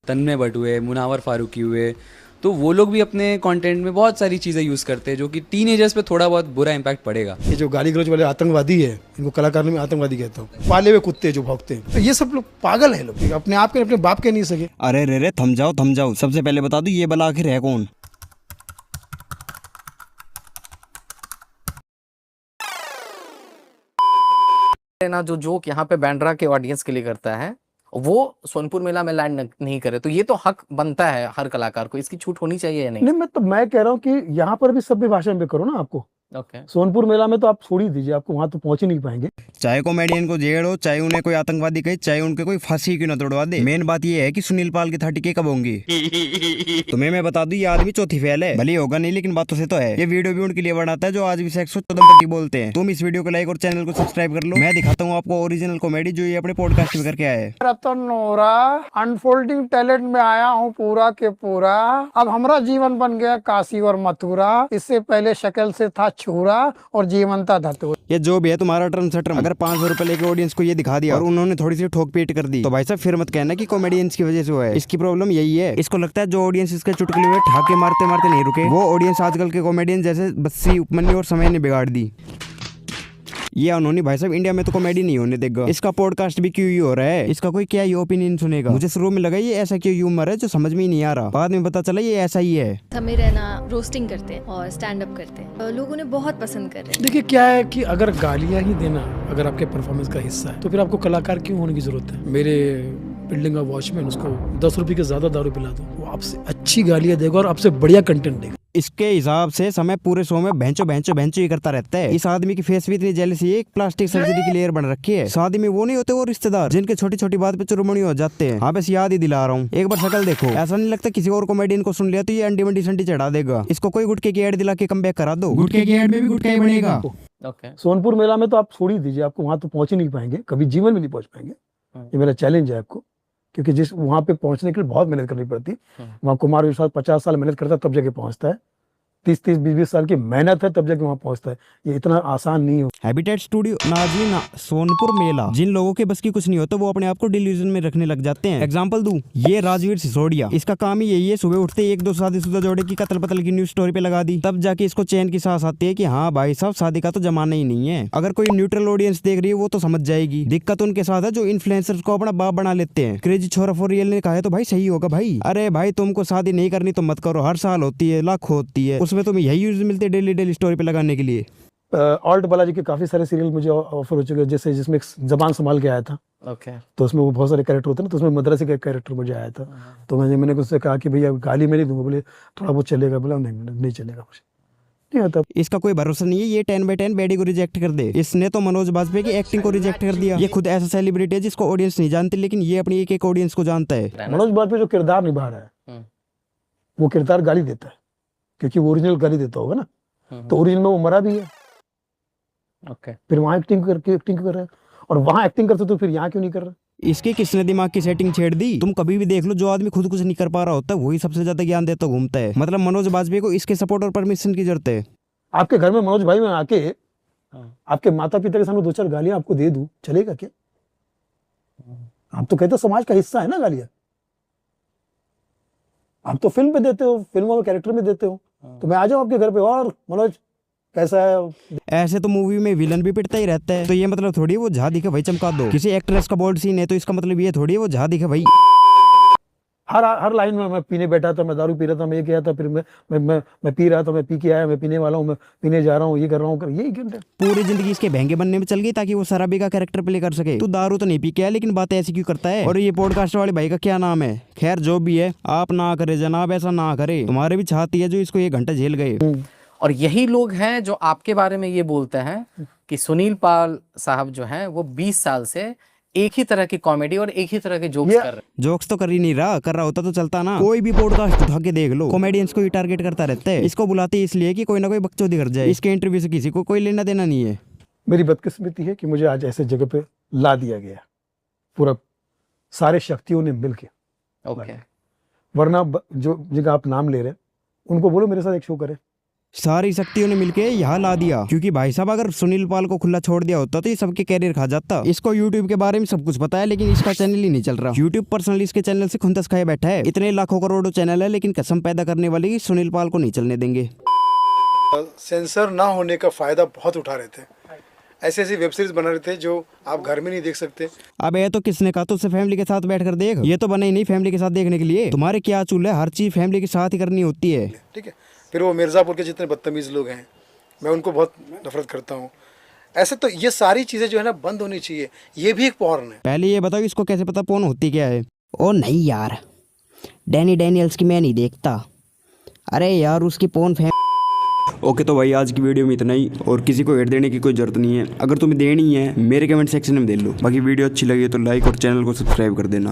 तन्मय भट्ट हुए, मुनावर फारूकी हुए, तो वो लोग भी अपने कंटेंट में बहुत सारी चीज़ें यूज़ करते हैं जो कि टीनेजर्स पे थोड़ा बहुत बुरा इम्पैक्ट पड़ेगा। ये जो गाली गलौज वाले आतंकवादी है, इनको कलाकार में आतंकवादी कहता हूँ। पाले हुए कुत्ते जो भौंकते हैं, तो ये सब लोग पागल हैं। लोग अपने आप के अपने बाप के नहीं सके। अरे रे रे, थम जाओ। सबसे पहले बता दो ये बला आखिर है कौन? ना जो जोक यहाँ पे बैंड्रा के ऑडियंस के लिए करता है वो सोनपुर मेला में लैंड नहीं करे, तो ये तो हक बनता है हर कलाकार को, इसकी छूट होनी चाहिए या नहीं? नहीं, मैं कह रहा हूँ कि यहाँ पर भी सभ्य भाषा में करो ना आपको। सोनपुर मेला में तो आप छोड़ ही दीजिए, आपको वहां तो पहुंच ही नहीं पाएंगे। चाहे कॉमेडियन को जेड़ हो, चाहे उन्हें कोई आतंकवादी कहे, चाहे उनके कोई फांसी क्यों न तोड़वा दे, मेन बात ये है कि सुनील पाल की 30K कब होंगी। तुम्हें मैं बता दूं ये आदमी चौथी फेल है, भले होगा नहीं लेकिन बातों से तो है। ये वीडियो भी उनके लिए बनाता है जो आज भी सेक्स चौदमपट्टी बोलते हैं। तुम इस वीडियो को लाइक और चैनल को सब्सक्राइब कर लो। मैं दिखाता हूँ आपको ओरिजिनल कॉमेडी जो ये अपने पॉडकास्ट में करके आया है। रतन नोरा अनफोल्डिंग टैलेंट में आया हूँ पूरा के पूरा। अब हमारा जीवन बन गया काशी और मथुरा। इससे पहले शक्ल से था छूरा और जीवनता धातु। ये जो भी है तुम्हारा टर्म सटर्म, अगर 500 रुपए लेके ऑडियंस को ये दिखा दिया और उन्होंने थोड़ी सी ठोक पीट कर दी तो भाई साहब फिर मत कहना कि कॉमेडियंस की वजह से हुआ है। इसकी प्रॉब्लम यही है, इसको लगता है जो ऑडियंस इसके चुटकुले में ठाके मारते मारते नहीं रुके, वो ऑडियंस आजकल के कॉमेडियन जैसे बस्सी उपमन्यु और समय ने बिगाड़ दी। ये उन्होंने भाई साहब इंडिया में तो कॉमेडी नहीं होने देगा। इसका पॉडकास्ट भी क्यों ही हो रहा है, इसका कोई क्या ही ओपिनियन सुनेगा। मुझे शुरू में लगा ये ऐसा क्यों ह्यूमर है जो समझ में ही नहीं आ रहा, बाद में पता चला ये ऐसा ही है। हमें रहना रोस्टिंग करते हैं और स्टैंड अप करते हैं, लोगों ने बहुत पसंद कर रहे हैं। देखिए क्या है कि अगर गालियां ही देना अगर आपके परफॉर्मेंस का हिस्सा है तो फिर आपको कलाकार क्यों होने की जरूरत है। मेरे बिल्डिंग का वॉचमैन, उसको 10 रुपए के ज्यादा दारू पिला दो, वो आपसे अच्छी गालियां देगा और आपसे बढ़िया कंटेंट देगा। इसके हिसाब से समय पूरे शो में भैंचो ही करता रहता है। इस आदमी की फेस भी इतनी जेलसी है, एक प्लास्टिक सर्जरी की लेयर बन रखी है। शादी में वो नहीं होते वो रिश्तेदार जिनके छोटी छोटी बात पे चुरमुनी हो जाते हैं। हाँ बस याद ही दिला रहा हूँ, एक बार शक्ल देखो, ऐसा नहीं लगता किसी और कॉमेडियन को सुन लिया तो ये अंडी मंडी संडी चढ़ा देगा। इसको कोई गुटके की एड दिला के कम बैक करा दो, गुटके की एड में भी गुटका ही बनेगा। सोनपुर मेला में तो आप छोड़ ही दीजिए, आपको वहां तो पहुंच ही नहीं पाएंगे, कभी जीवन में नहीं पहुंच पाएंगे। ये मेरा चैलेंज है आपको, क्योंकि जिस वहां पे पहुंचने के लिए बहुत मेहनत करनी पड़ती है। वहां कुमार विश्वास 50 साल मेहनत करता है तब जाके पहुंचता है। 30-30, 20-20 साल की मेहनत है तब जाके वहां पहुंचता है। ये इतना आसान नहीं हो। हैबिटेट स्टूडियो नाजी ना सोनपुर मेला, जिन लोगों के बस की कुछ नहीं होता वो अपने आप को डिल्यूजन में रखने लग जाते हैं। एग्जांपल दूं, ये राजवीर सिसोदिया, इसका काम ही यही है, सुबह उठते ही 1-2 शादीशुदा जोड़े की कत्ल पतल की न्यूज स्टोरी पे लगा दी, तब जाके इसको चैन की सांस आती है कि हाँ भाई साहब शादी का तो जमाना ही नहीं है। अगर कोई न्यूट्रल ऑडियंस देख रही है वो तो समझ जाएगी। दिक्कत उनके साथ है जो इन्फ्लुएंसर्स को अपना बाप बना लेते हैं। क्रेजी छोरा फॉर रियल ने कहा है तो भाई सही होगा भाई। अरे भाई तुमको शादी नहीं करनी तो मत करो, हर साल होती है, लाख होती है, उसमें तुम्हें यही यूज मिलते डेली स्टोरी पे लगाने के लिए। ऑल्ट बालाजी के काफी सारे सीरियल मुझे ऑफर हो चुके हैं, जैसे जिसमें एक जबान संभाल के आया था। तो उसमें वो बहुत सारे कैरेक्टर होते हैं ना, तो उसमें मद्रासी का कैरेक्टर मुझे आया था। तो मैंने उससे कहा कि भैया गाली मैं नहीं दूंगा, बोले थोड़ा बहुत चलेगा, बोला नहीं चलेगा, मुझे नहीं होता। इसका कोई भरोसा नहीं है, ये 10/10 बेडी को रिजेक्ट कर दे। इसने तो मनोज बाजपेयी की एक्टिंग को रिजेक्ट कर दिया। ये खुद ऐसा सेलिब्रिटी है जिसको ऑडियंस नहीं जानती, लेकिन ये अपनी एक ऑडियंस को जानता है। मनोज बाजपेयी जो किरदार निभा रहा है वो किरदार गाली देता है, क्योंकि वो ओरिजिनल गाली देता होगा ना, तो ओरिजिनल में वो मरा भी है। फिर वहां एक्टिंग कर रहा है, और वहां एक्टिंग करते तो फिर यहाँ क्यों नहीं कर रहा। इसके किसने दिमाग की सेटिंग छेड़ दी? तुम कभी भी देख लो, जो आदमी खुद कुछ नहीं कर पा रहा होता वही सबसे ज्यादा ज्ञान देता घूमता है। मतलब मनोज बाजपेयी को इसके सपोर्ट और परमिशन की जरूरत है। आपके घर में मनोज भाई में आके आपके माता पिता के सामने 2-4 गालियां आपको दे दूं, चलेगा क्या? आप तो कहते समाज का हिस्सा है ना गालियां। आप तो फिल्म पे देते हो, फिल्मों में कैरेक्टर में देते हो, तो मैं आ जाऊं आपके घर पे और मनोज कैसा है। ऐसे तो मूवी में विलन भी पिटता ही रहता है, तो ये मतलब थोड़ी वो जहाँ दिखे वही चमका दो। किसी एक्ट्रेस का बोल्ड सीन है तो इसका मतलब ये थोड़ी वो जहाँ दिखे वही। हर लाइन में मैं पीने बैठा था, मैं दारू पी रहा था, मैं ये किया था, फिर मैं पी रहा था, मैं पी के आया, मैं पीने वाला हूँ, मैं पीने जा रहा हूँ, ये कर रहा हूँ, यही घंटे पूरी जिंदगी इसके महंगे बनने में चल गई ताकि वो शराबी का कैरेक्टर प्ले कर सके। तू दारू तो नहीं पी के आया, लेकिन बातें ऐसी क्यों करता है? और ये पॉडकास्ट वाले भाई का क्या नाम है? खैर जो भी है, आप ना करे जनाब, ऐसा ना करे, तुम्हारे भी छाती है जो इसको 1 घंटा झेल गए। और यही लोग हैं जो आपके बारे में ये बोलते हैं कि सुनील पाल साहब जो हैं वो 20 साल से एक ही तरह की कॉमेडी और एक ही तरह के जोक्स कर रहे हैं। जोक्स तो कर ही नहीं रहा, कर रहा होता तो चलता ना। कोई भी पॉडकास्ट उठा के देख लो, कॉमेडियंस को ही टारगेट करता रहता है। इसको बुलाते इसलिए कि कोई ना कोई बकचोदी कर जाए। इसके इंटरव्यू से किसी को कोई लेना देना नहीं है। मेरी बदकिस्मती है कि मुझे आज ऐसे जगह पे ला दिया गया, पूरा सारे शक्तियों ने मिलके। वरना जो जगह आप नाम ले रहे हैं उनको बोलो मेरे साथ एक शो करे, सारी शक्तियों ने मिलके यहाँ ला दिया, क्योंकि भाई साहब अगर सुनील पाल को खुला छोड़ दिया होता तो ये सबके कैरियर खा जाता। इसको यूट्यूब के बारे में सब कुछ पता है, लेकिन इसका चैनल ही नहीं चल रहा। यूट्यूब पर्सनली इसके चैनल से खुंदस खाए बैठा है। इतने लाखों करोड़ों चैनल है, लेकिन कसम पैदा करने वाली सुनील पाल को नहीं चलने देंगे। सेंसर ना होने का फायदा बहुत उठा रहे थे, ऐसी ऐसी वेब सीरीज बना रहे थे जो आप घर में नहीं देख सकते। अब ये तो किसने कहा तो उसे फैमिली के साथ बैठकर देख, ये तो बने ही नहीं फैमिली के साथ देखने के लिए। तुम्हारे क्या चूल है, हर चीज फैमिली के साथ ही करनी होती है। ठीक है, फिर वो मिर्ज़ापुर के जितने बदतमीज़ लोग हैं, मैं उनको बहुत नफरत करता हूँ। ऐसे तो ये सारी चीज़ें जो है ना बंद होनी चाहिए। ये भी एक पॉर्न है। पहले ये बताओ इसको कैसे पता पोर्न होती क्या है? ओ नहीं यार, डैनी डैनियल्स की मैं नहीं देखता। अरे यार उसकी पोर्न फैम। ओके तो भाई आज की वीडियो में इतना ही, और किसी को हेट देने की कोई जरूरत नहीं है। अगर तुम्हें देनी है मेरे कमेंट सेक्शन में दे लो। बाकी वीडियो अच्छी लगी तो लाइक और चैनल को सब्सक्राइब कर देना।